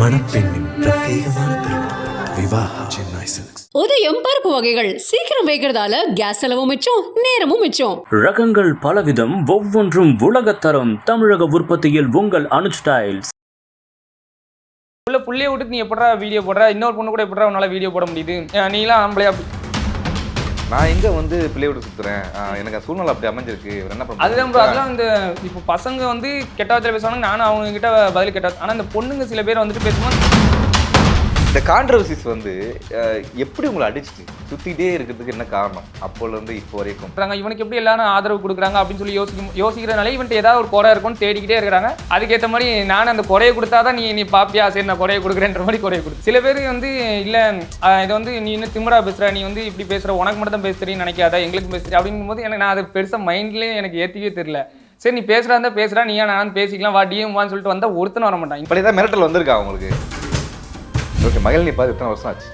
மணப்பெண்ணின் பிரத்யேகமான திருமணம் விவாஹா சென்னை சில்க்ஸ். உதயம் பருப்பு வகைகள் சீக்கிரம் வைக்கிறதால கேஸ் செலவும் மிச்சம், நேரமும் மிச்சம். ரகங்கள் பலவிதம், ஒவ்வொன்றும் உலகத்தரம். தமிழக உற்பத்தியில் உங்கள் அனுஜ் ஸ்டைல்ஸ். உள்ள புள்ளைய விட்டு நீ எப்படா வீடியோ போடுற, இன்னொரு பொண்ணு கூட எப்படா உன்னால வீடியோ போட முடியுது, நீலாம் ஆம்பளையா? நான் எங்க வந்து பிள்ளை விட்டு சுத்துறேன், எனக்கு சூழ்நிலை அப்படி அமைஞ்சிருக்கு. என்ன பண்ண அதுதான் ப்ரோ, அதெல்லாம் இந்த இப்போ பசங்க வந்து கெட்ட வார்த்தையில பேசுவாங்க, நானும் அவங்க கிட்ட பதில் கெட்ட. ஆனால் இந்த பொண்ணுங்க சில பேர் வந்துட்டு பேசும்போது இந்த கான்ட்ரவர்சிஸ் வந்து எப்படி உங்களை அடிச்சுட்டு சுத்திட்டே இருக்கிறதுக்கு என்ன காரணம் அப்போல இருந்து இப்போ வரைக்கும்? இவனுக்கு எப்படி எல்லாரும் ஆதரவு கொடுக்குறாங்க அப்படின்னு சொல்லி யோசிக்கிறனால இவன்ட்டு ஏதாவது ஒரு குறை இருக்கும்னு தேடிக்கிட்டே இருக்கிறாங்க. அதுக்கேற்ற மாதிரி நான் அந்த குறையை கொடுத்தாதான் நீ பாப்பியா, சரி நான் குறையை கொடுக்குறேன்ற மாதிரி குறையை கொடுத்து. சில பேர் வந்து இல்லை இதை வந்து நீ இன்னும் திமிரா பேசுற, நீ வந்து இப்படி பேசுற, உனக்கு மட்டும் தான் பேசுறீன்னு நினைக்காத, எங்களுக்கு பேசுறீ அப்படிங்கும் போது எனக்கு நான் அது பெருசாக மைண்ட்லேயே எனக்கு ஏற்றிக்கவே தெரியல. சரி நீ பேசுறா இருந்தால் பேசுறா, நீ நான் பேசிக்கலாம் வா டிஎம்வான்னு சொல்லிட்டு வந்தால் ஒருத்தனை வர மாட்டான். இப்படி தான் மிரட்டல் வந்திருக்கா உங்களுக்கு? ஓகே, மகளினி பார்த்து எத்தனை வருஷம் ஆச்சு?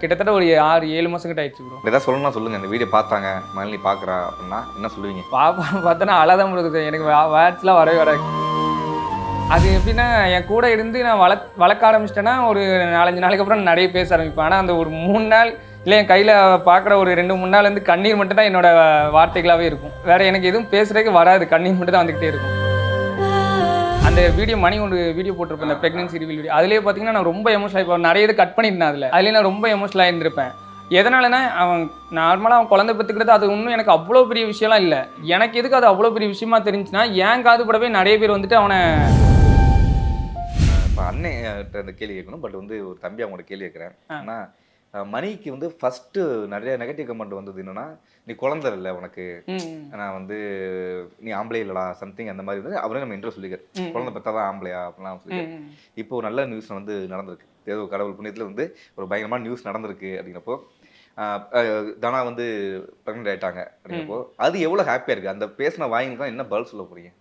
கிட்டத்தட்ட ஒரு 6-7 மாதம் கிட்ட ஆயிடுச்சு ப்ரோ. ஏதாவது சொல்லணும்னா சொல்லுங்க. இந்த வீடியோ பார்த்தாங்க, மகளினி பார்க்குறா அப்படின்னா என்ன சொல்லுவீங்க? பார்த்தோன்னா அழதான் இருக்குது, எனக்கு வேர்ட்ஸ்லாம் வரவே வராது. அது எப்படின்னா என் கூட இருந்து நான் வளர்க்க ஆரம்பிச்சிட்டேன்னா ஒரு 4-5 நாளைக்கு அப்புறம் நிறைய பேச ஆரம்பிப்பேன். ஆனால் அந்த ஒரு 3 நாள் இல்லை என் கையில் பார்க்குற ஒரு 2-3 நாள் வந்து கண்ணீர் மட்டும் தான் என்னோட வார்த்தைகளாகவே இருக்கும். வேறு எனக்கு எதுவும் பேசுகிறதுக்கு வராது, கண்ணீர் மட்டும் தான் வந்துக்கிட்டே இருக்கும். அந்த வீடியோ மணி ஒன்று வீடியோ போட்டிருப்பேன், இந்த ப்ரெக்னன்சி ரிவீல் வீடியோ. அதிலே பார்த்தீங்கன்னா நான் ரொம்ப எமோஷனல் ஆகிப்பேன். நிறைய இது கட் பண்ணியிருந்தேன். அதுலேயே நான் ரொம்ப எமோஷனலாக இருந்திருப்பேன். எதனாலனா அவன் நார்மலாக அவன் குழந்தை பெற்றுக்கிறது அது ஒன்றும் எனக்கு அவ்வளோ பெரிய விஷயம்லாம் இல்லை. எனக்கு எதுக்கு அது அவ்வளோ பெரிய விஷயமா தெரிஞ்சுன்னா ஏன் காதுபடவே நிறைய பேர் வந்துட்டு அவனை இப்போ அண்ணன் அந்த கேள்வி கேட்கணும். பட் வந்து ஒரு தம்பி அவங்களோட கேள்வி கேட்குறேன். ஆனால் மணிக்கு வந்து ஃபஸ்ட்டு நிறைய நெகட்டிவ் கமெண்ட் வந்தது என்னன்னா, நீ குழந்தை இல்லை உனக்கு, நான் வந்து நீ ஆம்பளை இல்லடா சம்திங் அந்த மாதிரி வந்து அவரே நம்ம இன்ட்ரெஸ்ட் சொல்லிக்கிறேன். குழந்தை பெற்றாதான் ஆம்பளையா அப்படிலாம் சொல்லிக்கிறேன். இப்போ ஒரு நல்ல நியூஸ் வந்து நடந்திருக்கு. ஏதோ கடவுள் புண்ணியத்தில் வந்து ஒரு பயங்கரமான நியூஸ் நடந்திருக்கு. அப்படிங்கிறப்போ தனா வந்து ப்ரெக்னென்ட் ஆகிட்டாங்க. அப்படிங்கிறப்போ அது எவ்வளோ ஹாப்பியாக இருக்குது? அந்த பேசின வாயினுக்கு என்ன பதில் சொல்ல போறீங்க?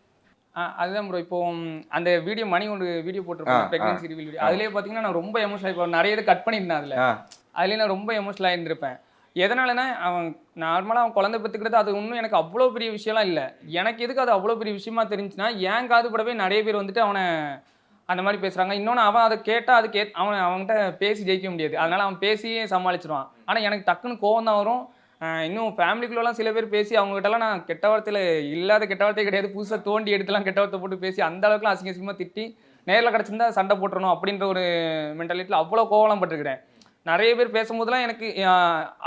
அதுதான் ப்ரோ. இப்போ அந்த வீடியோ மணி ஒன்று வீடியோ போட்டிருப்பேன், ப்ரெக்னன்சி ரிவீல் வீடியோ. அதிலே பார்த்தீங்கன்னா நான் ரொம்ப எமோஷனல் ஆகிப்பேன். நிறைய இது கட் பண்ணியிருந்தேன். அதுலேயே நான் ரொம்ப எமோஷனலாக இருந்திருப்பேன். எதனாலனா அவன் நார்மலாக அவன் குழந்தை பெற்றுக்கிறது அது ஒன்றும் எனக்கு அவ்வளோ பெரிய விஷயம்லாம் இல்லை. எனக்கு எதுக்கு அது அவ்வளோ பெரிய விஷயமா தெரிஞ்சுன்னா ஏன் காதுபடவே நிறைய பேர் வந்துட்டு அவனை அந்த மாதிரி பேசுகிறாங்க. இன்னொன்று அவன் அதை கேட்டால் அதுக்கு அவன்கிட்ட பேசி ஜெயிக்க முடியாது. அதனால் அவன் பேசியே சமாளிச்சிடுவான். ஆனால் எனக்கு டக்குன்னு கோவம் தான் வரும். இன்னும் ஃபேமிலிக்குள்ளலாம் சில பேர் பேசி அவங்ககிட்டலாம் நான் கெட்ட வார்த்தையில் இல்லாத கெட்ட வார்த்தையே கிடையாது, புதுசாக தோண்டி எடுத்துலாம் கெட்ட வார்த்தை போட்டு பேசி அந்த அளவுக்குலாம் அசிங்கமாக திட்டி நேரில் கிடச்சிருந்தா சண்டை போட்டுறணும் அப்படின்ற ஒரு மென்டாலிட்டியில் அவ்வளோ கோவலாம் பட்டிருக்கிறேன். நிறைய பேர் பேசும்போதெல்லாம் எனக்கு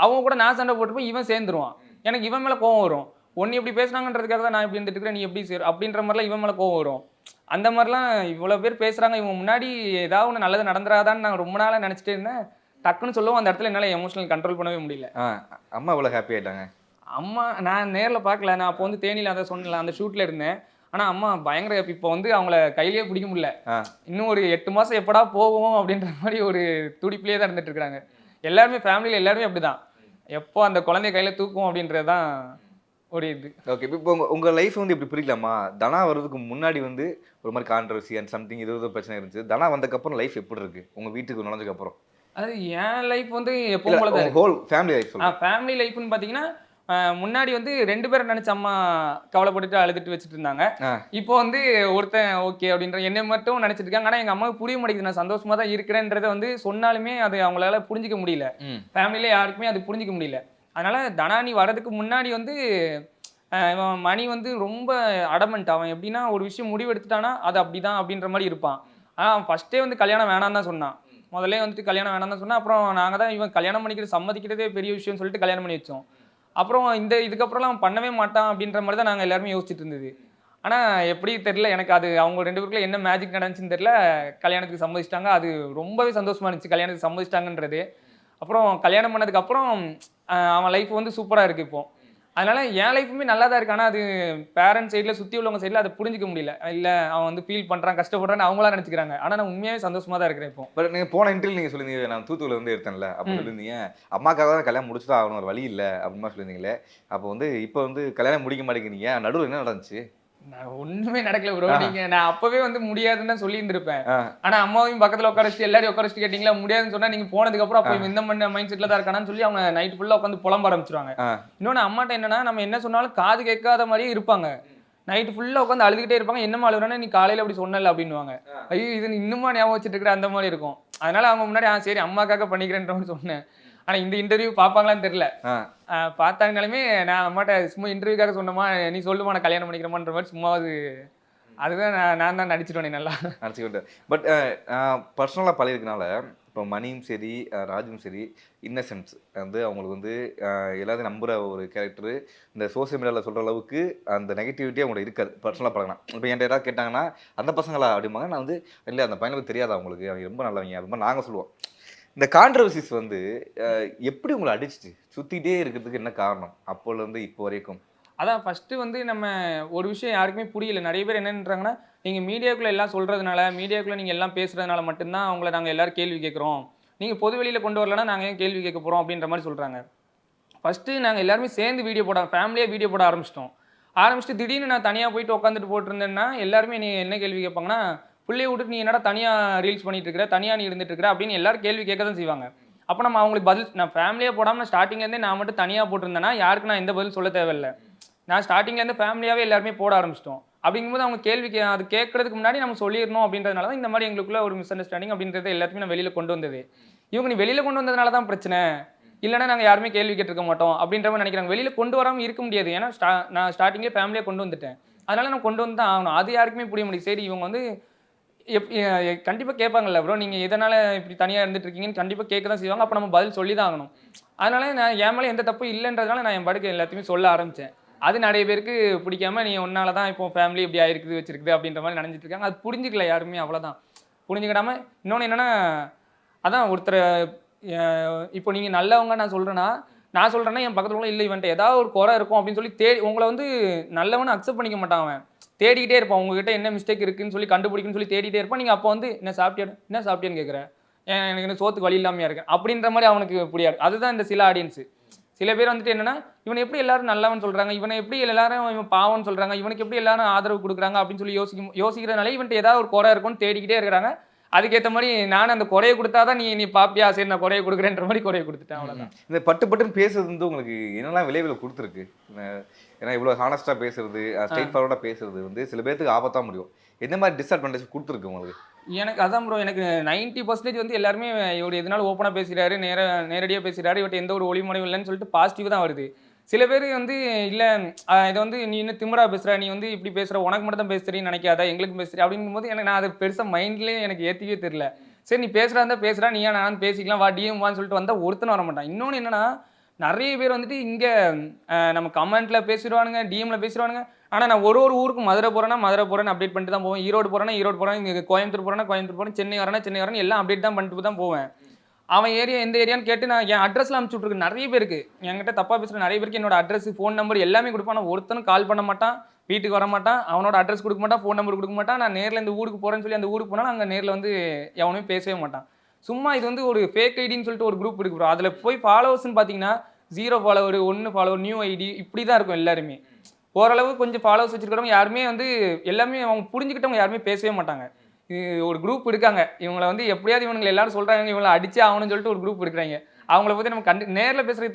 அவங்க கூட நான் சண்டை போட்டுப்போம், இவன் சேர்ந்துருவான். எனக்கு இவன் மேலே கோவம் வரும். ஒன்று இப்படி பேசுனாங்கன்றதுக்காக தான் நான் இப்படி இருந்துட்டு இருக்கிறேன், நீ எப்படி அப்படின்ற மாதிரிலாம் இவன் மேலே கோவம் வரும். அந்த மாதிரிலாம் இவ்வளோ பேர் பேசுகிறாங்க, இவங்க முன்னாடி ஏதாவது ஒன்று நல்லது நடந்துடாதான்னு நான் ரொம்ப நாளாக நினச்சிட்டே இருந்தேன். டக்குன்னு சொல்லுவோம், அந்த இடத்துல என்னால் எமோஷனல் கண்ட்ரோல் பண்ணவே முடியல. அம்மா இவ்வளோ ஹாப்பி ஆகிட்டாங்க? அம்மா நான் நேரில் பார்க்கல. நான் அப்போ வந்து தேனியில் அதை சொன்னல அந்த ஷூட்டில் இருந்தேன். ஆனால் அம்மா பயங்கர ஹாப்பி. இப்போ வந்து அவங்கள கையிலேயே பிடிக்க முடியல. இன்னும் ஒரு 8 மாதம் எப்படா போவோம் அப்படின்ற மாதிரி ஒரு துடிப்பிலே தான் இருந்துட்டு இருக்கிறாங்க. எல்லாருமே ஃபேமிலியில் எல்லாருமே அப்படி தான், எப்போ அந்த குழந்தைய கையில் தூக்கும் அப்படின்றது தான் ஒரு இது. ஓகே, இப்போ உங்கள் லைஃப் வந்து இப்படி பிரிக்கலாமா? தனா வர்றதுக்கு முன்னாடி வந்து ஒரு மாதிரி கான்ட்ரவர்சி அண்ட் சம்திங் இது பிரச்சனை இருந்துச்சு. தனா வந்ததுக்கப்புறம் லைஃப் எப்படி இருக்கு உங்கள் வீட்டுக்கு நுழைஞ்சதுக்கப்புறம்? அது என் லைஃப் வந்து எப்பவும் போல தான் ஹோல் ஃபேமிலி லைஃப். ஃபேமிலி லைஃப்னு பார்த்தீங்கன்னா முன்னாடி வந்து 2 பேரை நினச்சி அம்மா கவலைப்பட்டுட்டு அழுதுட்டு வச்சுட்டு இருந்தாங்க. இப்போ வந்து ஒருத்தன் ஓகே அப்படின்ற என்னை மட்டும் நினச்சிட்டு இருக்காங்க. ஆனால் எங்கள் அம்மாவுக்கு புரிய மாட்டேங்குது நான் சந்தோஷமா தான் இருக்கிறேன்றதை வந்து சொன்னாலுமே அது அவங்களால புரிஞ்சிக்க முடியல. ஃபேமிலியில யாருக்குமே அது புரிஞ்சிக்க முடியல. அதனால தனானி வர்றதுக்கு முன்னாடி வந்து மணி வந்து ரொம்ப அடமெண்ட். அவன் எப்படின்னா ஒரு விஷயம் முடிவு எடுத்துட்டானா அது அப்படிதான் அப்படின்ற மாதிரி இருப்பான். ஆனால் அவன் ஃபர்ஸ்டே வந்து கல்யாணம் வேணாம் தான் சொன்னான். முதல்ல வந்துட்டு கல்யாணம் வேணாம் தான் சொன்னான். அப்புறம் நாங்கள் தான் இவன் கல்யாணம் பண்ணிக்கிறது சம்மதிக்கிறதே பெரிய விஷயம்னு சொல்லிட்டு கல்யாணம் பண்ணி வச்சோம். அப்புறம் இதுக்கப்புறம்லாம் அவன் பண்ணவே மாட்டான் அப்படின்ற மாதிரி தான் நாங்கள் எல்லாருமே யோசிச்சுட்டு இருந்தது. ஆனால் எப்படி தெரில எனக்கு, அது அவங்க 2 பேருக்குள்ள என்ன மேஜிக் நடந்துச்சுன்னு தெரில, கல்யாணத்துக்கு சம்மதிச்சிட்டாங்க. அது ரொம்பவே சந்தோஷமா இருந்துச்சு கல்யாணத்துக்கு சம்மதிச்சிட்டாங்கன்றது. அப்புறம் கல்யாணம் பண்ணதுக்கப்புறம் அவன் லைஃப் வந்து சூப்பராக இருக்குது இப்போ. அதனால என் லைஃப்புமே நல்லா தான் இருக்கு. ஆனால் அது பேரண்ட்ஸ் சைடில் சுற்றி உள்ளவங்க சைடில் அதை புரிஞ்சிக்க முடியல. இல்லை அவன் வந்து ஃபீல் பண்ணுறான் கஷ்டப்படுறான்னு அவங்களாம் நினச்சிக்கிறாங்க. ஆனால் நான் உண்மையாகவே சந்தோஷமாக தான் இருக்கிறேன் இப்போ. பட் நீங்கள் போன இன்டர்வியூ நீங்கள் சொல்லியிருந்தீங்க, நான் தூத்துக்குள்ள வந்து எடுத்தேன்ல, அப்போ சொல்லியிருந்தீங்க அம்மாக்காக தான் கல்யாணம் முடிச்சு தான் ஆகணும், ஒரு வழி இல்லை அப்படிமா சொல்லியிருந்தீங்களே. அப்போ வந்து இப்போ வந்து கல்யாணம் முடிக்க மாட்டேங்கிறீங்க, நடுவில் என்ன நடந்துச்சு? நான் ஒண்ணுமே நடக்கல ப்ரோ. நான் அப்பவே வந்து முடியாதுன்னு தான் சொல்லி இருந்திருப்பேன். ஆனா அம்மாவையும் பக்கத்துல உட்காரச்சு எல்லாரையும் உட்காரச்சு கேட்டீங்களா, முடியாதுன்னு சொன்னா நீங்க போனதுக்கு அப்புறம் அப்போ இந்த மைண்ட் செட்ல தான் இருக்கானு சொல்லி அவங்க நைட் ஃபுல்லா உட்காந்து புலம்ப ஆரம்பிச்சிருவாங்க. இன்னொன்னு அம்மாட்ட என்னன்னா நம்ம என்ன சொன்னாலும் காது கேட்காத மாதிரியே இருப்பாங்க. நைட்டு ஃபுல்லாக உட்காந்து அழுதுகிட்டே இருப்பாங்க. என்னம்மா அழுகுறானே, நீ காலையில் அப்படி சொன்னல அப்படின்னுவாங்க. ஐயோ இது இன்னுமா ஞாபகம் வச்சுட்டு இருக்கிற அந்த மாதிரி இருக்கும். அதனால அவங்க முன்னாடி சரி அம்மாக்காக பண்ணிக்கிறேன்ற மாதிரி சொன்னேன். ஆனால் இந்த இன்டர்வியூ பார்ப்பாங்களான்னு தெரியல. பார்த்தாங்கனாலுமே நான் அம்மாட்ட சும்மா இன்டர்வியூக்காக சொன்னோமா, நீ சொல்லுமா நான் கல்யாணம் பண்ணிக்கிறேமான்ற மாதிரி சும்மாவது அதுதான் நான் தான் நடிச்சிட்டோனே நல்லா நடிச்சுக்கிட்டேன். பட் பர்சனலாக பழகிருக்கனால இப்போ மணியும் சரி ராஜும் சரி இன்னசென்ஸ் வந்து அவங்களுக்கு வந்து எல்லாத்தையும் நம்புகிற ஒரு கேரக்டரு. இந்த சோசியல் மீடியாவில் சொல்கிற அளவுக்கு அந்த நெகட்டிவிட்டியே அவங்களுக்கு இருக்காது. பர்சனலாக பழகலாம். இப்போ என்கிட்ட ஏதாவது கேட்டாங்கன்னா அந்த பசங்களா அப்படிம்பாங்க. நான் வந்து இல்லை அந்த பையனுக்கு தெரியாது அவங்களுக்கு, அவங்க ரொம்ப நல்லவங்க ரொம்ப நாங்கள் சொல்லுவோம். இந்த கான்ட்ரவர்சிஸ் வந்து எப்படி உங்களை அடிச்சிச்சு சுற்றிக்கிட்டே இருக்கிறதுக்கு என்ன காரணம் அப்போலேருந்து இப்போ வரைக்கும்? அதான் ஃபஸ்ட்டு வந்து நம்ம ஒரு விஷயம் யாருக்குமே புரியல. நிறைய பேர் என்னன்றாங்கன்னா, நீங்கள் மீடியாக்குள்ளே எல்லாம் சொல்கிறதுனால, மீடியாக்குள்ளே நீங்கள் எல்லாம் பேசுகிறதுனால மட்டும்தான் அவங்கள நாங்கள் எல்லோரும் கேள்வி கேட்குறோம். நீங்கள் பொது வெளியில் கொண்டு வரலன்னா நாங்கள் ஏன் கேள்வி கேட்க போகிறோம் அப்படின்ற மாதிரி சொல்கிறாங்க. ஃபஸ்ட்டு நாங்கள் எல்லாருமே சேர்ந்து வீடியோ போட ஃபேமிலியாக வீடியோ போட ஆரம்பிச்சிட்டு திடீர்னு நான் தனியாக போயிட்டு உட்காந்துட்டு போட்டிருந்தேன்னா எல்லாருமே நீ என்ன கேள்வி கேட்பாங்கன்னா, பிள்ளைய விட்டுட்டு நீ என்னடா தனியாக ரீல்ஸ் பண்ணிட்டு இருக்கிற, தனியாக நீ இருந்துட்டு இருக்கிற அப்படின்னு எல்லாரும் கேள்வி கேட்க தான் செய்வாங்க. அப்போ நம்ம அவங்களுக்கு பதில் நான் ஃபேமிலியாக போடாமல் ஸ்டார்டிங்லேருந்தே நான் மட்டும் தனியாக போட்டிருந்தேன்னா யாருக்கு நான் எந்த பதில் சொல்ல தேவையில்லை. நான் ஸ்டார்டிங்லேருந்து ஃபேமிலியாகவே எல்லாருமே போட ஆரம்பிச்சிட்டோம். அப்படிங்கும்போது அவங்க கேள்வி அது கேட்கறதுக்கு முன்னாடி நம்ம சொல்லிடணும் அப்படின்றதுனால தான் இந்த மாதிரி எங்களுக்குள்ள ஒரு மிஸ் அண்டர்ஸ்டாண்டிங் அப்படின்றது எல்லாத்தையுமே நான் வெளியில் கொண்டு வந்தது. இவங்க நீ வெளியில் கொண்டு வந்ததுனால தான் பிரச்சனை, இல்லைனா நாங்கள் யாருமே கேள்வி கேட்டிருக்க மாட்டோம் அப்படின்ற மாதிரி நினைக்கிறாங்க. வெளியில் கொண்டு வராமல் இருக்க முடியாது. ஏன்னா நான் ஸ்டார்டிங்லேயே ஃபேமிலியாக கொண்டு வந்துட்டேன். அதனால நான் கொண்டு வந்து தான் ஆகணும். அது யாருக்குமே புரிய முடியும். சரி இவங்க வந்து கண்டிப்பாக கேட்பாங்கல்ல ப்ரோ, நீங்கள் எதனால் இப்படி தனியாக இருந்துட்டு இருக்கீங்கன்னு கண்டிப்பாக கேட்க தான் செய்வாங்க. அப்போ நம்ம பதில் சொல்லி தான் ஆகணும். அதனால நான் என் மேலே எந்த தப்பும் இல்லைன்றதுனால நான் என் பாட்டுக்கு எல்லாத்தையுமே சொல்ல ஆரம்பித்தேன். அது நிறைய பேருக்கு பிடிக்காம நீ ஒன்னால தான் இப்போ ஃபேமிலி இப்படி ஆயிருக்குது வச்சிருக்குது அப்படின்ற மாதிரி நினைச்சிட்டு இருக்காங்க. அது புரிஞ்சுக்கல யாருமே, அவ்வளோதான். புரிஞ்சுக்கிடாம இன்னொன்று என்னன்னா, அதான் ஒருத்தர் இப்போ நீங்கள் நல்லவங்க நான் சொல்கிறேன்னா என் பக்கத்துல இல்லை இவன்ட்டு ஏதாவது ஒரு குறை இருக்கும் அப்படின்னு சொல்லி உங்களை வந்து நல்லவனு அக்செப்ட் பண்ணிக்க மாட்டாங்க. தேடிக்கிட்டே இருப்பான், உங்ககிட்ட என்ன மிஸ்டேக் இருக்குன்னு சொல்லி கண்டுபிடிக்குன்னு சொல்லி தேடிட்டே இருப்பான். நீங்கள் அப்போ வந்து என்ன சாப்பிட்டேன்னு கேட்குறேன், எனக்கு என்ன சோத்துக்கு வழி இல்லாமையா இருக்கேன் அப்படின்ற மாதிரி அவனுக்கு புரியாது. அதுதான் இந்த சில ஆடியன்ஸு. சில பேர் வந்துட்டு என்னன்னா, இவனை எப்படி எல்லாரும் நல்லவன் சொல்றாங்க, இவனை எப்படி எல்லாரும் இவன் பாவம்னு சொல்றாங்க, இவனுக்கு எப்படி எல்லாரும் ஆதரவு கொடுக்குறாங்க அப்படின்னு சொல்லி யோசிக்கிறதுனால இவன்ட்டு ஏதாவது ஒரு குறை இருக்கும்னு தேடிக்கிட்டே இருக்கிறாங்க. அதுக்கேற்ற மாதிரி நானும் அந்த குறையை கொடுத்தாதான் நீ பாப்பியா, சரி நான் குறையை கொடுக்குறேன்ற மாதிரி குறையை கொடுத்துட்டேன். அவ்வளோதான். இந்த பட்டுன்னு பேசுறது வந்து உங்களுக்கு என்னெல்லாம் விளைவுகளை கொடுத்துருக்கு? ஏன்னா இவ்வளோ ஹானஸ்டாக பேசுறது, ஸ்ட்ரெயிட் ஃபார்வர்டாக பேசுறது வந்து சில பேருக்கு ஆபத்தாக முடியும். எந்த மாதிரி டிஸ்அட்வான்டேஜ் கொடுத்துருக்கு உங்களுக்கு? எனக்கு அதான் ப்ரோ, எனக்கு 90% வந்து எல்லாருமே இவர் எதனால ஓப்பனாக பேசுகிறாரு, நேரடியாக பேசுகிறாரு, இவர்கிட்ட எந்த ஒரு ஒளிமுறையும் இல்லைன்னு சொல்லிட்டு பாசிட்டிவ் தான் வருது. சில பேர் வந்து இல்லை இதை வந்து நீ இன்னும் திமிரா பேசுகிற, நீ வந்து இப்படி பேசுகிற, உனக்கு மட்டும் தான் பேசுறீன்னு நினைக்காத, எங்களுக்கு பேசுகிறேன் அப்படிங்கும்போது எனக்கு நான் அதை பெருசாக மைண்ட்லேயே எனக்கு ஏற்றிக்கவே தெரியல. சரி நீ பேசுகிறா இருந்தால் பேசுகிறா, நீ நான் பேசிக்கலாம் வா டிஎம் வான்னு சொல்லிட்டு வந்தால் ஒருத்தனும் வர மாட்டான். இன்னொன்று என்னன்னா, நிறைய பேர் வந்துட்டு இங்கே நம்ம கமெண்ட்டில் பேசிடுவானுங்க, டிஎம்மில் பேசிடுவானுங்க. ஆனால் நான் ஒரு ஊருக்கு மதுரை போகிறேன்னு அப்டேட் பண்ணிட்டு தான் போவேன். ஈரோடு போகிறேன், இங்கே கோயம்புத்தூர் போகிறேன், சென்னை வரேன் எல்லாம் அப்டேட் தான் பண்ணிட்டு தான் போவேன். அவன் ஏரியா எந்த ஏரியான்னு கேட்டு நான் என் அட்ரஸ்லாம் அனுப்பிச்சு விட்ருக்கு. நிறைய பேருக்கு என்கிட்ட தப்பாக பேசுகிற நிறைய பேருக்கு என்னோட அட்ரஸ், ஃபோன் நம்பர் எல்லாமே கொடுப்பான். நான் ஒருத்தனும் கால் பண்ண மாட்டான், வீட்டுக்கு வர மாட்டான், அவனோட அட்ரஸ் கொடுக்க மாட்டான், ஃபோன் நம்பர் கொடுக்க மாட்டான். நான் நேரில் இந்த ஊருக்கு போகிறேன்னு சொல்லி அந்த ஊருக்கு போனால் அங்கே நேரில் வந்து எவனுமே பேசவே மாட்டான். சும்மா இது வந்து ஒரு ஃபேக் ஐடின்னு சொல்லிட்டு ஒரு குரூப் இருக்கு ப்ரோ. அதில் போய் ஃபாலோவர்ஸ்ன்னு பார்த்தீங்கன்னா 0 ஃபாலோவர், 1 ஃபாலோவர், நியூ ஐடி இப்படி தான் இருக்கும் எல்லாருமே. ஓரளவு கொஞ்சம் ஃபாலோவர்ஸ் வச்சுருக்கிறவங்க யாருமே வந்து எல்லாமே அவங்க புரிஞ்சுக்கிட்டவங்க யாருமே பேசவே மாட்டாங்க. இது ஒரு குரூப் இருக்காங்க, இவங்களை வந்து எப்படியாவது இவங்களை எல்லாரும் சொல்கிறாங்க இவங்களை அடிச்சே ஆகணும்னு சொல்லிட்டு ஒரு குரூப் இருக்கிறாங்க. அவங்கள பற்றி நம்ம நேரில் பேசுறது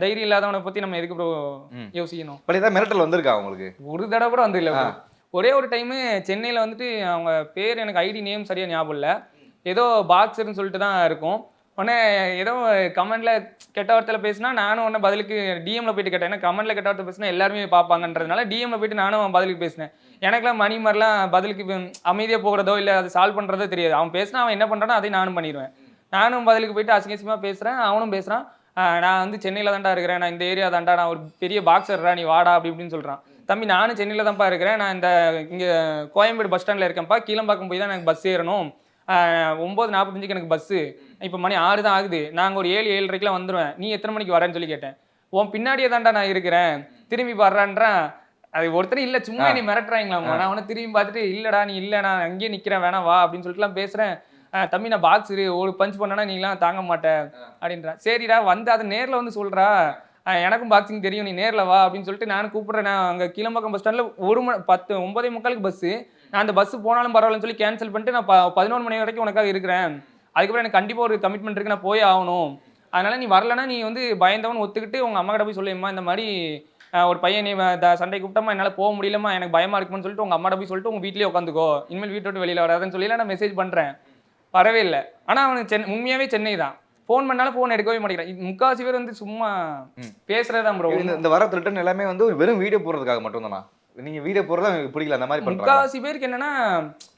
தைரியம் இல்லாதவனை பற்றி நம்ம எதுக்கு ப்ரோ யோசிக்கணும்? பட் ஏதாவது மிரட்டல் வந்திருக்கா அவங்களுக்கு? ஒரு தடவை கூட வந்து இல்லை. ஒரே ஒரு டைமு சென்னையில் வந்துட்டு அவங்க பேர் எனக்கு ஐடி நேம் சரியாக ஞாபகம் இல்லை, ஏதோ பாக்ஸர்னு சொல்லிட்டு தான் இருக்கும். உடனே ஏதோ கமெண்ட்டில் கெட்ட வார்த்தையில் பேசினா நானும் உடனே பதிலுக்கு டிஎம்மில் போயிட்டு கேட்டேன். ஏன்னா கமெண்ட்டில் கெட்ட வார்த்தை பேசினா எல்லாருமே பார்ப்பாங்கன்றதுனால டிஎம்மில் போயிட்டு நானும் பதிலுக்கு பேசினேன். எனக்குலாம் மணி மாதிரிலாம் பதிலுக்கு அமைதியாக போகிறதோ இல்லை அதை சால்வ் பண்ணுறதோ தெரியாது. அவன் பேசினா அவன் என்ன பண்ணுறானோ அதையும் நானும் பண்ணிடுவேன். நானும் பதிலுக்கு போயிட்டு அசிங்கசியமாக பேசுகிறேன், அவனும் பேசுகிறான். நான் வந்து சென்னையில் தான்டா இருக்கிறேன், நான் இந்த ஏரியா தான்டா, நான் ஒரு பெரிய பாக்ஸர்ரா, நீ வாடா அப்படி இப்படின்னு சொல்கிறான். தம்பி நானும் சென்னையில் தான்ப்பா இருக்கிறேன், நான் இந்த இங்கே கோயம்பேடு பஸ் ஸ்டாண்டில் இருக்கேன்ப்பா, கீழம்பாக்கம் போய் தான் எனக்கு பஸ் ஏறணும், 9:45 எனக்கு பஸ்ஸு, இப்போ மணி 6 தான் ஆகுது, நாங்கள் ஒரு 7-7:30 வந்துடுவேன், நீ எத்தனை மணிக்கு வரேன்னு சொல்லி கேட்டேன். உன் பின்னாடியே தான்டா நான் இருக்கிறேன், திரும்பி வர்றான்றான். அது ஒருத்தர் இல்லை சும்மா நீ மிரட்டுறாங்களாம்மா. நான் அவனை திரும்பி பார்த்துட்டு இல்லைடா நீ இல்லை நான் அங்கேயே நிற்கிறேன் வேணாம் வா அப்படின்னு சொல்லிட்டுலாம் பேசுகிறேன். தம்பி நான் பாக்ஸ் ஒரு பஞ்ச் பண்ணனா நீங்களாம் தாங்க மாட்டேன் அப்படின்றா. சரிடா வந்து அதை நேரில் வந்து சொல்கிறா, எனக்கும் பாக்ஸிங் தெரியும், நீ நேரில் வா அப்படின்னு சொல்லிட்டு நான் கூப்பிட்றேன். நான் அங்கே கீழம்பாக்கம் பஸ் ஸ்டாண்டில் 9:45 பஸ்ஸு, நான் அந்த பஸ்ஸு போனாலும் பரவாயில்லன்னு சொல்லி கேன்சல் பண்ணிட்டு நான் 11 மணி வரைக்கும் உனக்காக இருக்கிறேன், அதுக்கப்புறம் எனக்கு கண்டிப்பாக ஒரு கமிட்மெண்ட் இருக்குது, நான் போய் ஆகணும், அதனால் நீ வரலன்னா நீ வந்து பயந்தவன் ஒத்துக்கிட்டு உங்கள் அம்மா கிட்ட போய் சொல்லியம்மா இந்த மாதிரி ஒரு பையன் நீ சண்டை கூப்பிட்டமா என்னால் போக முடியலமா எனக்கு பயமா இருக்குன்னு சொல்லிட்டு உங்கள் அம்மாட்ட போய் சொல்லிட்டு உங்கள் வீட்லேயே உட்காந்துக்கோ இனிமேல் வீட்டை விட்டு வெளியில் வராதுன்னு சொல்லி நான் மெசேஜ் பண்ணுறேன். வரவே இல்லை. ஆனால் அவனுக்கு உண்மையாகவே சென்னை தான். ஃபோன் பண்ணாலும் ஃபோன் எடுக்கவே மாட்டேங்கிறான். முக்கால்வாசி பேர் வந்து சும்மா பேசுறதுதான் ப்ரோ. இந்த வர ரிட்டர்ன் எல்லாமே வந்து வெறும் வீடியோ போடுறதுக்காக மட்டும் தானா? நீங்க வீடியோ போடுறதா பிடிக்கல அந்த மாதிரி பண்றாங்க. முக்கால்வாசி பேருக்கு என்னன்னா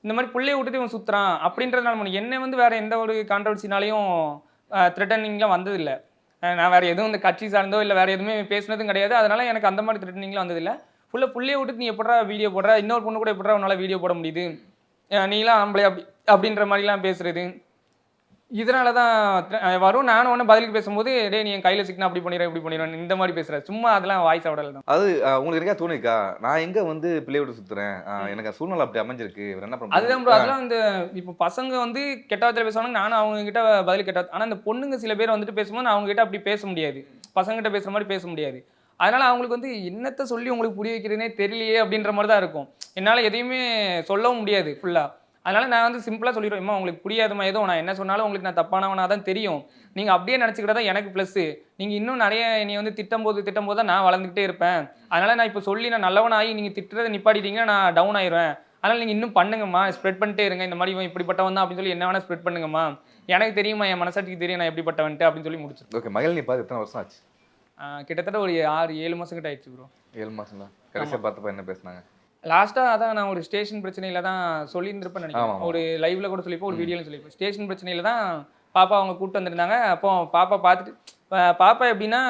இந்த மாதிரி புள்ளைய விட்டுட்டு இவன் சுத்துறான் அப்படின்றதுனால என்ன வந்து வேற எந்த ஒரு கான்ட்ரவர்சினாலையும் த்ரெட்டனிங்லாம் வந்ததில்லை. நான் வேற எதுவும் இந்த கட்சி சார்ந்தோ இல்லை வேற எதுவுமே பேசினதும் கிடையாது. அதனால எனக்கு அந்த மாதிரி த்ரெட்டனிங்லாம் வந்ததில்லை. ஃபுல்லாக புள்ளைய விட்டுட்டு நீ எப்படா வீடியோ போடுற, இன்னொரு பொண்ணு கூட எப்படா உன்னால வீடியோ போட முடியுது, நீலாம் ஆம்பளை அப்படின்ற மாதிரிலாம் பேசுறது. இதனால தான் வரும். நானும் ஒன்று பதிலுக்கு பேசும்போது டே நீ என் கையில் சிக்கினா அப்படி பண்ணிடுறேன் இப்படி பண்ணிடுறேன் இந்த மாதிரி பேசுகிறேன். சும்மா அதெல்லாம் வாய்ஸ் அவுடல தான். அது உங்களுக்கு இருக்கா தோணிக்கா நான் எங்கே வந்து பிள்ளை விட்டு சுற்றுறேன், எனக்கு சூழ்நிலை அப்படி அமைஞ்சிருக்கு, என்ன பண்ணுறது அதுதான் ப்ரோ. அதெல்லாம் இந்த இப்போ பசங்க வந்து கெட்ட வார்த்தையில் பேசுவாங்க, நானும் அவங்க கிட்ட பதில் கெட்ட. ஆனால் இந்த பொண்ணுங்க சில பேர் வந்துட்டு பேசும்போது அவங்க கிட்ட அப்படி பேச முடியாது, பசங்கிட்ட பேசுகிற மாதிரி பேச முடியாது. அதனால அவங்களுக்கு வந்து என்னத்தை சொல்லி உங்களுக்கு புரிய வைக்கிறதுனே தெரியலையே அப்படின்ற மாதிரி தான் இருக்கும். என்னால் எதையுமே சொல்லவும் முடியாது ஃபுல்லாக. அதனால நான் வந்து சிம்பிளாக சொல்லிடுவேன், அம்மா உங்களுக்கு புரியாதுமா, ஏதோ நான் என்ன சொன்னாலும் உங்களுக்கு நான் தப்பானவனா தான் தெரியும், நீங்கள் அப்படியே நினச்சிக்கிட்டா தான் எனக்கு ப்ளஸ்ஸு. நீங்கள் இன்னும் நிறைய நீ வந்து திட்டம் போது தான் நான் வளர்ந்துக்கிட்டே இருப்பேன். அதனால் நான் இப்போ சொல்லி நான் நல்லவனாகி நீங்கள் திட்டுறதை நிப்பாட்டிட்டீங்கன்னா நான் டவுன் ஆயிடுவேன். அதனால் நீங்கள் இன்னும் பண்ணுங்கம்மா, ஸ்ப்ரெட் பண்ணிட்டே இருங்க, இந்த மாதிரி இவன் இப்படிப்பட்டவன் தான் அப்படின்னு சொல்லி என்ன வேணால் ஸ்ப்ரெட் பண்ணுங்கம்மா, எனக்கு தெரியுமா என் மனசாட்சிக்கு தெரியும் நான் எப்படிப்பட்டவன்ட்டு அப்படின்னு சொல்லி முடிச்சிருக்கேன். ஓகே. மகிழ் நீ பார்த்து எத்தனை வருஷம் ஆச்சு? கிட்டத்தட்ட ஒரு 6-7 மாதம் கிட்ட ஆயிடுச்சு ப்ரோ. 7 மாதம் தான். கடைசியாக பார்த்தப்ப என்ன பேசுனாங்க? லாஸ்ட்டாக அதான் நான் ஒரு ஸ்டேஷன் பிரச்சனையில தான் சொல்லியிருந்திருப்பேன்னு நினைக்கிறேன். ஒரு லைவ்ல கூட சொல்லிப்போம், ஒரு வீடியோவில் சொல்லிப்போம். ஸ்டேஷன் பிரச்சனையில தான் பாப்பா அவங்க கூப்பிட்டு வந்திருந்தாங்க. அப்போ பாப்பா பார்த்துட்டு பாப்பா எப்படின்னா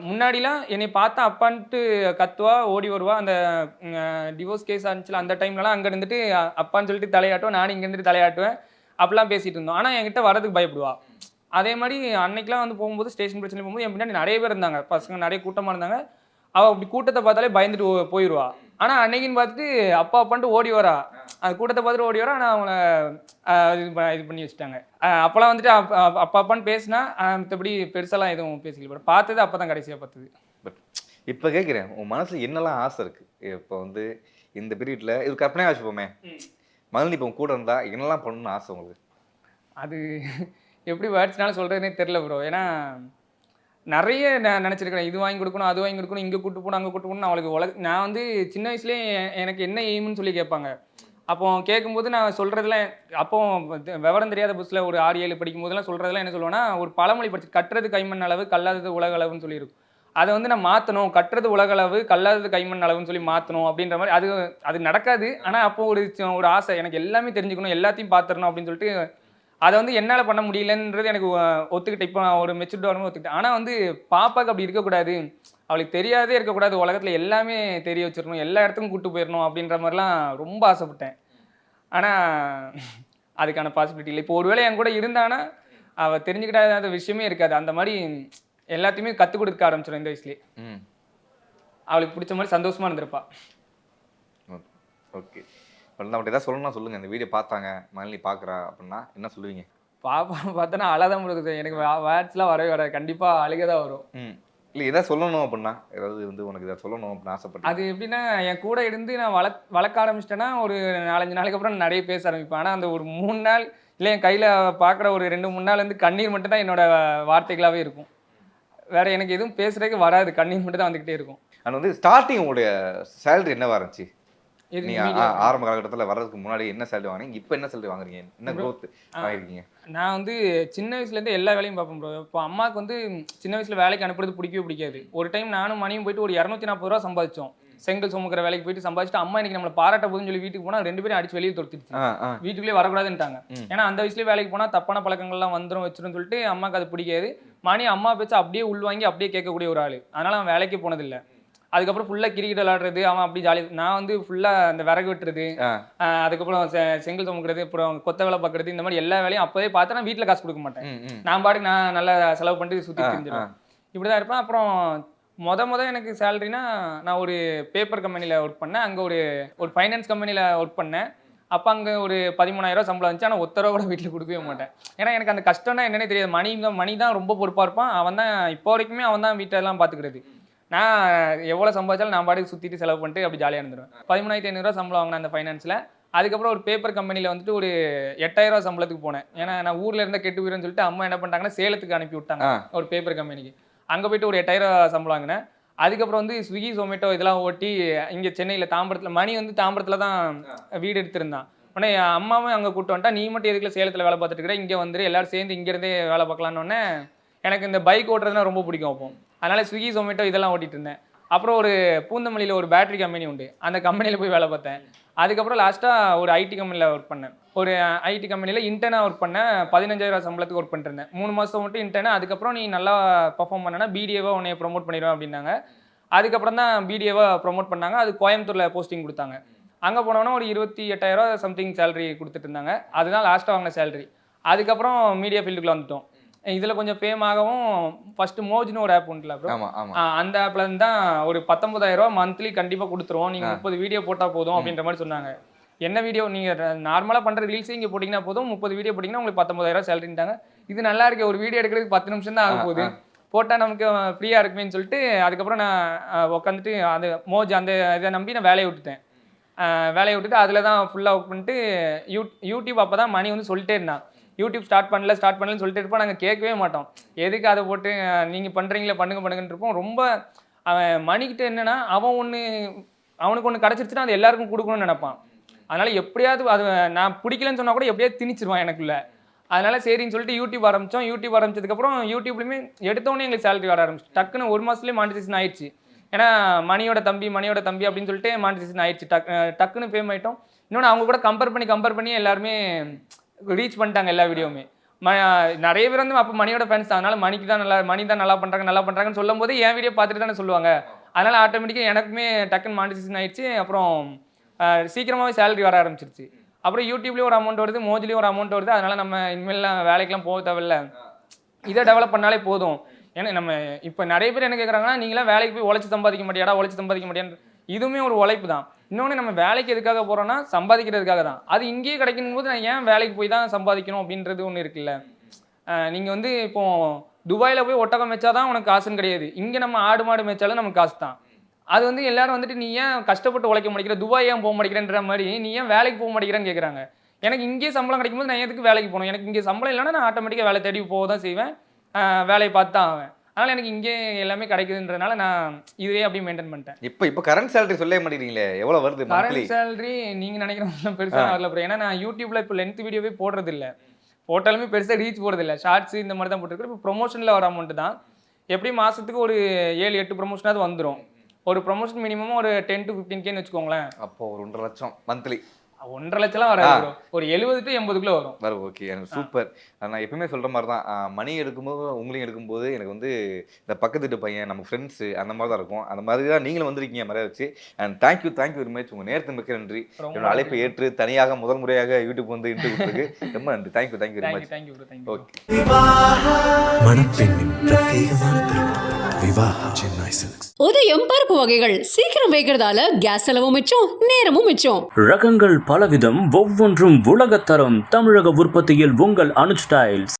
முன்னாடிலாம் என்னை பார்த்தா அப்பான்ட்டு கத்துவா ஓடி வருவா. அந்த டிவோர்ஸ் கேஸ் ஆனிச்சுல அந்த டைம்லலாம் அங்கே இருந்துட்டு அப்பான்னு சொல்லிட்டு தலையாட்டுவேன், நானும் இங்கே இருந்துட்டு தலையாட்டுவேன், அப்படிலாம் பேசிட்டு இருந்தோம். ஆனால் என்கிட்ட வரதுக்கு பயப்படுவா. அதே மாதிரி அன்னைக்கெலாம் வந்து போகும்போது ஸ்டேஷன் பிரச்சனை போகும்போது என் பின்னாடி நிறைய பேர் இருந்தாங்க, பசங்க நிறைய கூட்டமாக இருந்தாங்க. அவள் அப்படி கூட்டத்தை பார்த்தாலே பயந்துட்டு போயிடுவா. ஆனால் அன்னைக்குன்னு பார்த்துட்டு அப்பா அப்பான்ட்டு ஓடி வரா, அந்த கூட்டத்தை பார்த்துட்டு ஓடி வரா. ஆனால் அவங்கள இது பண்ணி வச்சுட்டாங்க. அப்போலாம் வந்துட்டு அப்பா அப்பான்னு பேசினா மற்றபடி பெருசாலாம் எதுவும் பேசிக்கல. பார்த்தது அப்போ தான் கடைசியாக பார்த்தது. பட் இப்போ கேட்குறேன், உன் மனசில் என்னெல்லாம் ஆசை இருக்குது? இப்போ வந்து இந்த பீரியடில் இது கற்பனையாக வச்சுப்போமே, மகிழ் இப்போ கூட இருந்தால் என்னெல்லாம் பண்ணணும்னு ஆசை உங்களுக்கு? அது எப்படி வேர்ட்ஸ்னாலும் சொல்கிறதுனே தெரில ப்ரோ. ஏன்னா நிறைய நான் நினச்சிருக்கிறேன், இது வாங்கி கொடுக்கணும் அது வாங்கி கொடுக்கணும், இங்கே கூட்டு போகணும் அங்கே கூட்டு போகணும். அவளுக்கு நான் வந்து சின்ன வயசுலேயே எனக்கு என்ன எய்ம்னு சொல்லி கேட்பாங்க. அப்போ கேட்கும்போது நான் சொல்கிறதுலாம் அப்போ விவரம் தெரியாத புதுசில் ஒரு 6-7 படிக்கும் போதெல்லாம் சொல்கிறதுலாம் என்ன சொல்லுவேன்னா, ஒரு பழமொழி படிச்சு கட்டுறது கைமண் அளவு கல்லாதது உலக அளவுன்னு சொல்லியிருக்கும். அதை வந்து நான் மாற்றணும், கட்டுறது உலக அளவு கல்லாதது கைமண் அளவுன்னு சொல்லி மாற்றணும் அப்படின்ற மாதிரி. அது நடக்காது. ஆனால் அப்போ ஒரு ஆசை, எனக்கு எல்லாமே தெரிஞ்சுக்கணும், எல்லாத்தையும் பார்த்துடணும் அப்படின்னு சொல்லிட்டு அதை வந்து என்னால் பண்ண முடியலன்றது எனக்கு ஒத்துக்கிட்டேன். இப்போ நான் ஒரு மெச்சூர்டாக ஒத்துக்கிட்டேன். ஆனால் வந்து பாப்பாவுக்கு அப்படி இருக்கக்கூடாது, அவளுக்கு தெரியாதே இருக்கக்கூடாது, உலகத்தில் எல்லாமே தெரிய வச்சிடணும், எல்லா இடத்துக்கும் கூப்பிட்டு போயிடணும் அப்படின்ற மாதிரிலாம் ரொம்ப ஆசைப்பட்டேன். ஆனால் அதுக்கான பாசிபிலிட்டி இல்லை. இப்போ ஒருவேளை என் கூட இருந்தானா அவள் தெரிஞ்சுக்கிட்டாத விஷயமே இருக்காது. அந்த மாதிரி எல்லாத்தையுமே கற்றுக் கொடுக்க ஆரம்பிச்சிடும் இந்த வயசுலேயே. அவளுக்கு பிடிச்ச மாதிரி சந்தோஷமாக இருந்திருப்பா. ஓகே. நம்மகிட்ட ஏதாவது சொல்லணும்னா சொல்லுங்கள். இந்த வீடியோ பார்த்தாங்க மகிழ் பார்க்குறா அப்படின்னா என்ன சொல்லுவீங்க? பாப்பா பார்த்தோன்னா அழதான் முழுக்குது. எனக்கு வேர்ட்ஸ்லாம் வரவே வராது, கண்டிப்பாக அழுக தான் வரும். இல்லை எதாவது சொல்லணும் அப்படின்னா, ஏதாவது வந்து உனக்கு இதை சொல்லணும் அப்படின்னு ஆசைப்பட்டேன். அது எப்படின்னா என் கூட இருந்து நான் வளர்க்க ஆரம்பிச்சிட்டேன்னா ஒரு 4-5 நாளைக்கு அப்புறம் நான் நிறைய பேச ஆரம்பிப்பேன். ஆனால் அந்த ஒரு 3 நாள் இல்லை என் கையில் பார்க்குற ஒரு 2-3 நாள் வந்து கண்ணீர் மட்டும் தான் என்னோட வார்த்தைகளாகவே இருக்கும். வேற எனக்கு எதுவும் பேசுறதுக்கு வராது, கண்ணீர் மட்டும் தான் வந்துக்கிட்டே இருக்கும். ஆனால் வந்து ஸ்டார்டிங் உங்களுடைய சேலரி என்னவா இருந்துச்சு? ஆரம்ப காலகட்டத்தில் வர்றதுக்கு முன்னாடி என்ன சேலரி வாங்கினீங்க, இப்போ என்ன சேலரி வாங்குறீங்க, என்ன க்ரோத் வாங்கிருக்கீங்க? நான் வந்து சின்ன வயசுலேருந்து எல்லா வேலையும் பார்ப்பேன் ப்ரோ. இப்போ அம்மாவுக்கு வந்து சின்ன வயசில் வேலைக்கு அனுப்புறது பிடிக்காது. ஒரு டைம் நானும் மணியும் போயிட்டு ஒரு 240 ரூபா சம்பாதிச்சோம். செங்கல் சுமக்கிற வேலைக்கு போயிட்டு சம்பாதிச்சுட்டு அம்மா இன்னைக்கு நம்மளை பாராட்ட போதுன்னு சொல்லி வீட்டுக்கு போனால் 2 பேரும் அடிச்சு வெளியே தொடுத்துருச்சு. வீட்டுக்குள்ளே வரக்கூடாதுன்ட்டாங்க. ஏன்னா அந்த வயசுலேயே வேலைக்கு போனால் தப்பான பழக்கங்கள்லாம் வந்துடும் வச்சிரும் சொல்லிட்டு அம்மாவுக்கு அது பிடிக்காது. மணி அம்மா பேச்சு அப்படியே உள்வாங்கி அப்படியே கேட்கக்கூடிய ஒரு ஆள். அதனால் அவன் வேலைக்கு போனதில்லை. அதுக்கப்புறம் ஃபுல்லாக கிரிக்கெட் விளாடுறது, அவன் அப்படி ஜாலியாக. நான் வந்து ஃபுல்லாக அந்த விறகு வெட்டுறது, அதுக்கப்புறம் செங்கல் சுமக்கிறது, அப்புறம் கொத்த வேலை பார்க்குறது, இந்த மாதிரி எல்லா வேலையும் அப்போதே பார்த்து நான் வீட்டில் காசு கொடுக்க மாட்டேன். நான் பாட்டுக்கு நான் நல்லா செலவு பண்ணிட்டு சுற்றி தெரிஞ்சிடுவேன். இப்படி தான் இருப்பேன். அப்புறம் முத எனக்கு சேலரினா நான் ஒரு பேப்பர் கம்பெனியில் ஒர்க் பண்ணேன். அங்கே ஒரு ஃபைனான்ஸ் கம்பெனியில் ஒர்க் பண்ணேன். அப்போ அங்கே ஒரு 13,000 சம்பளம் வந்துச்சு. ஆனால் 1 ரூபா கூட வீட்டில் கொடுக்கவே மாட்டேன். ஏன்னா எனக்கு அந்த கஷ்டம்னா என்னன்னே தெரியாது. மணி தான் ரொம்ப பொறுப்பாக இருப்பான். அவன் தான் இப்போ வரைக்குமே அவன் தான் வீட்டெல்லாம் பார்த்துக்கிறது. நான் எவ்வளோ சம்பாதிச்சாலும் நான் பாட்டுக்கு சுற்றிட்டு செலவு பண்ணிட்டு அப்படி ஜாலியாக இருந்துருவேன். 13,500 சம்பளம் வாங்கினேன் அந்த ஃபைனான்ஸில். அதுக்கப்புறம் ஒரு பேப்பர் கம்பெனியில் வந்துட்டு ஒரு 8,000 சம்பளத்துக்கு போனேன். ஏன்னா நான் ஊரில் இருந்தால் கெட்டு போயிடும்னு சொல்லிட்டு அம்மா என்ன பண்ணிட்டாங்கன்னா சேலத்துக்கு அனுப்பி விட்டாங்க ஒரு பேப்பர் கம்பெனிக்கு. அங்கே போயிட்டு ஒரு 8,000 சம்பளம் வாங்கினேன். அதுக்கப்புறம் வந்து ஸ்விக்கி ஜொமேட்டோ இதெல்லாம் ஓட்டி இங்கே சென்னையில் தாம்பரத்தில் மணி வந்து தாம்பரத்தில் தான் வீடு எடுத்திருந்தான். உடனே என் அம்மாவும் அங்கே கூப்பிட்டு வந்துட்டா, நீ மட்டும் எதுக்குள்ள சேலத்தில் வேலை பார்த்துட்டு இருக்கிற, இங்கே வந்துரு எல்லாரும் சேர்ந்து இங்கேருந்தே வேலை பார்க்கலான்னொன்னே எனக்கு இந்த பைக் ஓட்டுறதுனா ரொம்ப பிடிக்கும். அப்போ அதனால் ஸ்விக்கி ஜொமேட்டோ இதெல்லாம் ஓட்டிகிட்டு இருந்தேன். அப்புறம் ஒரு பூந்தமல்லியில் ஒரு பேட்டரி கம்பெனி உண்டு, அந்த கம்பெனியில் போய் வேலை பார்த்தேன். அதுக்கப்புறம் லாஸ்ட்டாக ஒரு ஐடி கம்பெனியில் ஒர்க் பண்ணேன். ஒரு ஐடி கம்பெனியில் இன்டர்னாக ஒர்க் பண்ணேன். 15,000 சம்பளத்துக்கு ஒர்க் பண்ணிட்டு இருந்தேன். 3 மாதம் மட்டும் இன்டர்னு. அதுக்கப்புறம் நீ நல்லா பர்ஃபார்ம் பண்ணனா பிடிஏவாக உன்னைய ப்ரொமோட் பண்ணிடுவேன் அப்படின்னாங்க. அதுக்கப்புறம் தான் பிடிஏவாக ப்ரொமோட் பண்ணாங்க. அது கோயம்புத்தூரில் போஸ்டிங் கொடுத்தாங்க. அங்கே போனோன்னா ஒரு 28,000 சம்திங் சேலரி கொடுத்துட்டு இருந்தாங்க. அதுதான் லாஸ்ட்டாக வாங்கின சேலரி. அதுக்கப்புறம் மீடியா ஃபீல்டுக்குள்ள வந்துட்டோம். இதில் கொஞ்சம் ஃபேம் ஆகவும் ஃபஸ்ட்டு மோஜ்னு ஒரு ஆப் உண்டுல ப்ரோ, அந்த ஆப்ல இருந்து தான் ஒரு 19,000 மந்த்லி கண்டிப்பாக கொடுத்துருவோம், நீங்கள் 30 வீடியோ போட்டால் போதும் அப்படின்ற மாதிரி சொன்னாங்க. என்ன வீடியோ நீங்கள் நார்மலாக பண்ணுற ரீல்ஸே இங்கே போட்டிங்கன்னா போதும், 30 வீடியோ போட்டிங்கன்னா உங்களுக்கு 19,000 சேலரிட்டாங்க. இது நல்லா இருக்கு, ஒரு வீடியோ எடுக்கிறதுக்கு 10 நிமிஷம் தான் ஆக போகுது, போட்டால் நமக்கு ஃப்ரீயாக இருக்குமேன்னு சொல்லிட்டு அதுக்கப்புறம் நான் உட்காந்துட்டு அது மோஜ் அந்த இதை நம்பி நான் வேலையை விட்டுட்டேன். வேலையை விட்டுட்டு அதில் தான் ஃபுல்லாக ஒர்க் பண்ணிட்டு யூடியூப் அப்போ தான் மணி வந்து சொல்லிட்டே இருந்தான், யூடியூப் ஸ்டார்ட் பண்ணலன்னு சொல்லிட்டு இருப்போம். நாங்கள் கேட்கவே மாட்டோம், எதுக்கு அதை போட்டு நீங்கள் பண்ணுறீங்களே பண்ணுங்கன்னு இருப்போம். ரொம்ப அவன் மணிக்கிட்ட என்னென்னா அவனுக்கு ஒன்று கிடச்சிருச்சுன்னா அது எல்லாருக்கும் கொடுக்கணும்னு நினைப்பான். அதனால் எப்படியாவது அது நான் பிடிக்கலன்னு சொன்னால் கூட எப்படியாவது திணிச்சிருவான் எனக்குள்ள. அதனால் சரின்னு சொல்லிட்டு யூடியூப் ஆரம்பித்தோம். யூடியூப் ஆரம்பிச்சதுக்கப்புறம் யூடியூப்லேயுமே எடுத்தோடனே எங்களுக்கு சேலரி வர ஆரம்பிச்சு. டக்குன்னு 1 மாதத்துலேயே மானிட்டைசேஷன் ஆயிடுச்சு. ஏன்னா மணியோட தம்பி அப்படின்னு சொல்லிட்டு மானிட்டைசேஷன் ஆயிடுச்சு. டக்குன்னு ஃபேம் ஆகிட்டோம். இன்னொன்று அவங்க கூட கம்பேர் பண்ணி எல்லாருமே ரீச் பண்ணிட்டாங்க எல்லா வீடியோவுமே. நிறைய பேர் வந்து அப்போ மணியோட ஃபேன்ஸ் தான். அதனால் மணி தான் நல்லா பண்ணுறாங்கன்னு சொல்லும் போது என் வீடியோ பார்த்துட்டு தானே சொல்லுவாங்க. அதனால் ஆட்டோமேட்டிக்காக எனக்குமே டக்குன்னு மானிட்டைசேஷன் ஆயிடுச்சு. அப்புறம் சீக்கிரமாகவே சேலரி வர ஆரம்பிச்சிருச்சு. அப்புறம் யூடியூப்லேயும் ஒரு அமௌண்ட் வருது, மோஜ்லேயும் ஒரு அமௌண்ட் வருது. அதனால் நம்ம இனிமேலாம் வேலைக்கெலாம் போக தேவையில்ல, இதை டெவலப் பண்ணாலே போதும். ஏன்னா நம்ம இப்போ நிறைய பேர் என்ன கேட்குறாங்கன்னா, நீங்களாம் வேலைக்கு போய் உழைச்சி சம்பாதிக்க மாட்டியான்னு. இதுவுமே ஒரு உழைப்பு தான். இன்னொன்று நம்ம வேலைக்கு எதுக்காக போகிறோன்னா சம்பாதிக்கிறதுக்காக தான். அது இங்கேயே கிடைக்கும் போது நான் ஏன் வேலைக்கு போய் தான் சம்பாதிக்கணும் அப்படின்றது ஒன்று இருக்குல்ல. நீங்கள் வந்து இப்போ துபாயில் போய் ஒட்டகம் மேய்ச்சா தான் உனக்கு காசுன்னு கிடையாது. இங்கே நம்ம ஆடு மாடு மேய்ச்சாலும் நமக்கு காசு தான். அது வந்து எல்லாரும் வந்துட்டு நீ ஏன் கஷ்டப்பட்டு உழைக்க மாட்டேங்கிற, துபாய் ஏன் போக மாட்டேங்கிறன்ற மாதிரி நீ ஏன் வேலைக்கு போக மாட்டேங்கிறேன்னு கேட்குறாங்க. எனக்கு இங்கேயே சம்பளம் கிடைக்கும்போது நான் எதுக்கு வேலைக்கு போகணும்? எனக்கு இங்கே சம்பளம் இல்லைன்னா நான் ஆட்டோமேட்டிக்காக வேலை தேடி போக தான் செய்வேன், வேலையை பார்த்து தான் ஆவேன். அதனால் எனக்கு இங்கே எல்லாமே கிடைக்குதுன்றதுனால நான் இதே அப்படியே மெயின்டைன் பண்ணிட்டேன். இப்போ கரண்ட் சேலரி சொல்லவே மாட்டேங்கிறீங்களே, எவ்வளோ வருது? கரண்ட் சேலரி நீங்கள் நினைக்கிற பெருசாக வரல ப்ரோ. ஏன்னா நான் யூடியூப்பில் இப்போ லென்த் வீடியோவே போடுறது இல்லை, போட்டாலுமே பெருசாக ரீச் போடுறது இல்லை, ஷார்ட்ஸ் இந்த மாதிரி தான் போட்டுருக்கேன். இப்போ ப்ரொமோஷனில் வர அமௌண்ட்டு தான். எப்படி மாதத்துக்கு ஒரு 7-8 ப்ரொமோஷனாவது வந்துடும். ஒரு ப்ரொமோஷன் மினிமம் ஒரு 10 to 15Kன்னு வச்சுக்கோங்களேன். அப்போ ஒரு 1.5 லட்சம் மந்த்லி. 1.5 லட்சம்லாம் வராது, ஒரு 70 to 80க்குள்ள வரும். ஓகே, எனக்கு சூப்பர். நான் எப்பவுமே சொல்ற மாதிரி தான், மணி எடுக்கும்போது உங்களையும் எடுக்கும்போது எனக்கு வந்து இந்த பக்கத்து வீட்டு பையன், நம்ம ஃப்ரெண்ட்ஸு அந்த மாதிரி தான் இருக்கும். அந்த மாதிரி தான் நீங்களும் வந்திருக்கீங்க மறைய வச்சு. And thank you very much. உங்கள் நேரத்துக்கு மிக்க நன்றி. என்னோட அழைப்பை ஏற்று தனியாக முதல் முறையாக யூடியூப் வந்து இன்டர்வியூ கொடுத்துருக்கு ரொம்ப நன்றி. Thank you very much. ஓகே. மணப்பெண்ணின் பிரத்யேகமான திருமணம் விவாஹா சென்னை சில்க்ஸ். உதயம் பருப்பு வகைகள் சீக்கிரம் வைக்கிறதால கேஸ் செலவும் மிச்சம், நேரமும் மிச்சம். ரகங்கள் பலவிதம், ஒவ்வொன்றும் உலகத்தரம். தமிழக உற்பத்தியில் உங்கள் அனுஜ் ஸ்டைல்ஸ்.